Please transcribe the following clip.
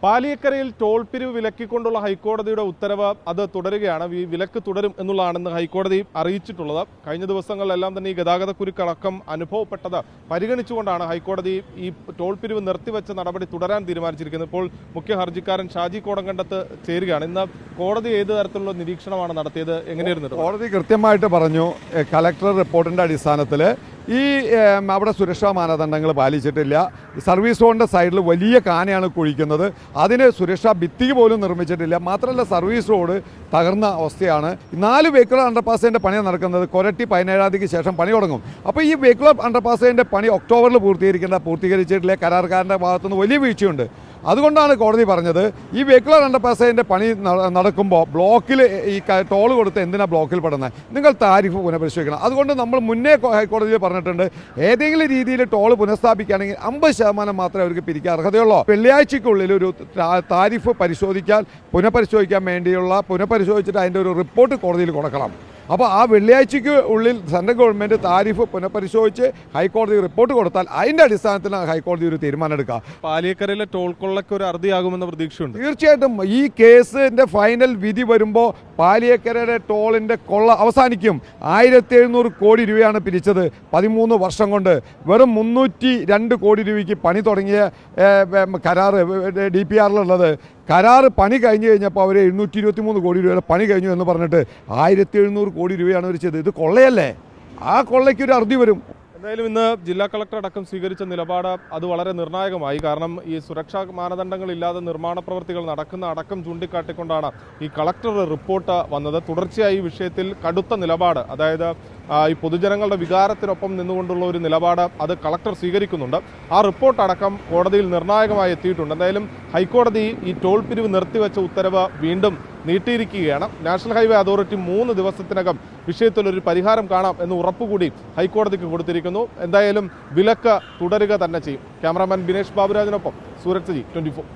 പാലിയക്കരയിൽ toll പിരിവ് വിലക്കിക്കൊണ്ടുള്ള ഹൈക്കോടതിയുടെ ഉത്തരവ് അത് തുടരുകയാണ്. ഈ വിലക്ക് തുടരും എന്നുള്ളതാണെന്ന് ഹൈക്കോടതി അറിയിച്ചിട്ടുള്ളത്. കഴിഞ്ഞ ദിവസങ്ങളിലെല്ലാം തന്നെ ഈ ഗതാഗതക്കുരുക്കടക്കം അനുഭവപ്പെട്ടത് പരിഗണിച്ചുകൊണ്ടാണ് ഹൈക്കോടതി ഈ ടോൾ പിരിവ് നിർത്തിവെച്ച നടപടി തുടരാൻ തീരുമാനിച്ചിരിക്കുന്നത്. ഇപ്പോൾ മുഖ്യ ഹർജിക്കാരൻ ഷാജി കോടങ്കണ്ടത്ത് ചേരുകയാണ്. ഇന്ന് കോടതി ഏത് തരത്തിലുള്ള നിരീക്ഷണമാണ് നടത്തിയത്? എങ്ങനെയായിരുന്നു? കോടതി കൃത്യമായിട്ട് പറഞ്ഞു, കലക്ടർ റിപ്പോർട്ടിൻ്റെ അടിസ്ഥാനത്തിൽ ഈ അവിടെ സുരക്ഷാ മാനദണ്ഡങ്ങൾ പാലിച്ചിട്ടില്ല. സർവീസ് റോഡിൻ്റെ സൈഡിൽ വലിയ കാനയാണ് കുഴിക്കുന്നത്, അതിന് സുരക്ഷാ ഭിത്തി പോലും നിർമ്മിച്ചിട്ടില്ല. മാത്രമല്ല സർവീസ് റോഡ് തകർന്ന അവസ്ഥയാണ്. 4 വെഹിക്കുലർ അണ്ടർപാസിൻ്റെ പണി നടക്കുന്നത്. കൊരട്ടി 17-ാം തീയതിക്ക് ശേഷം പണി തുടങ്ങും. അപ്പോൾ ഈ വെഹിക്കുലർ അണ്ടർപാസിൻ്റെ പണി ഒക്ടോബറിൽ പൂർത്തീകരിച്ചിട്ടില്ല. കരാറുകാരൻ്റെ ഭാഗത്തുനിന്ന് വലിയ വീഴ്ചയുണ്ട്. അതുകൊണ്ടാണ് കോടതി പറഞ്ഞത് ഈ വെഹിക്കുലർ അണ്ടർപാസിൻ്റെ പണി നടക്കുമ്പോൾ ബ്ലോക്കിൽ ഈ ടോൾ കൊടുത്ത് എന്തിനാണ് ബ്ലോക്കിൽ പെടുന്നത്, നിങ്ങൾ താരിഫ് പുനഃപരിശോധിക്കണം. അതുകൊണ്ട് നമ്മൾ മുന്നേ ഹൈക്കോടതിയിൽ പറഞ്ഞിട്ടുണ്ട്, ഏതെങ്കിലും രീതിയിൽ ടോൾ പുനഃസ്ഥാപിക്കുകയാണെങ്കിൽ 50% മാത്രമേ അവർക്ക് പിരിക്കാൻ അർഹതയുള്ളൂ. വെള്ളിയാഴ്ചയ്ക്കുള്ളിൽ ഒരു താരിഫ് പുനഃപരിശോധിക്കാൻ വേണ്ടിയുള്ള പുനഃപരിശോധിച്ചിട്ട് അതിൻ്റെ ഒരു റിപ്പോർട്ട് കോടതിയിൽ കൊടുക്കണം. അപ്പോൾ ആ വെള്ളിയാഴ്ചയ്ക്ക് ഉള്ളിൽ സെൻട്രൽ ഗവൺമെൻറ് താരിഫ് പുനഃപരിശോധിച്ച് ഹൈക്കോടതി റിപ്പോർട്ട് കൊടുത്താൽ അതിൻ്റെ അടിസ്ഥാനത്തിലാണ് ഹൈക്കോടതി ഒരു തീരുമാനം എടുക്കുക. പാലിയക്കരയിലെ ടോൾ കൊള്ളയ്ക്ക് ഒരു അറുതിയാകുമെന്ന പ്രതീക്ഷയുണ്ട്. തീർച്ചയായിട്ടും ഈ കേസിൻ്റെ ഫൈനൽ വിധി വരുമ്പോൾ പാലിയക്കരയുടെ ടോളിൻ്റെ കൊള്ള അവസാനിക്കും. 1700 കോടി രൂപയാണ് പിരിച്ചത് 13 വർഷം കൊണ്ട്. വെറും 302 കോടി രൂപയ്ക്ക് പണി തുടങ്ങിയ കരാറ് DPRലുള്ളത്. കരാറ് പണി കഴിഞ്ഞ് കഴിഞ്ഞപ്പോൾ അവർ 723 കോടി രൂപയുടെ പണി കഴിഞ്ഞു എന്ന് പറഞ്ഞിട്ട് 1700 കോടി രൂപയാണ് അവർ ചെയ്തത്. ഇത് കൊള്ളയല്ലേ? ആ കൊള്ളയ്ക്കൊരു അറുതി വരും. എന്തായാലും ഇന്ന് ജില്ലാ കളക്ടർ അടക്കം സ്വീകരിച്ച നിലപാട് അത് വളരെ നിർണായകമായി. കാരണം ഈ സുരക്ഷാ മാനദണ്ഡങ്ങളില്ലാതെ നിർമ്മാണ പ്രവൃത്തികൾ നടക്കുന്ന അടക്കം ചൂണ്ടിക്കാട്ടിക്കൊണ്ടാണ് ഈ കളക്ടർ റിപ്പോർട്ട് വന്നത്. തുടർച്ചയായി ഈ വിഷയത്തിൽ കടുത്ത നിലപാട്, അതായത് ഈ പൊതുജനങ്ങളുടെ വികാരത്തിനൊപ്പം നിന്നുകൊണ്ടുള്ള ഒരു നിലപാട് അത് കളക്ടർ സ്വീകരിക്കുന്നുണ്ട്. ആ റിപ്പോർട്ട് അടക്കം കോടതിയിൽ നിർണായകമായി എത്തിയിട്ടുണ്ട്. എന്തായാലും ഹൈക്കോടതി ഈ ടോൾ പിരിവ് നിർത്തിവെച്ച ഉത്തരവ് വീണ്ടും നീട്ടിയിരിക്കുകയാണ്. നാഷണൽ ഹൈവേ അതോറിറ്റി 3 ദിവസത്തിനകം വിഷയത്തിലൊരു പരിഹാരം കാണാം എന്ന് ഉറപ്പുകൂടി ഹൈക്കോടതിക്ക് കൊടുത്തിരിക്കുന്നു. എന്തായാലും വിലക്ക് തുടരുക തന്നെ ചെയ്യും. ക്യാമറാമാൻ ബിനേഷ് ബാബുരാജിനൊപ്പം സൂരജ് സജി, 24.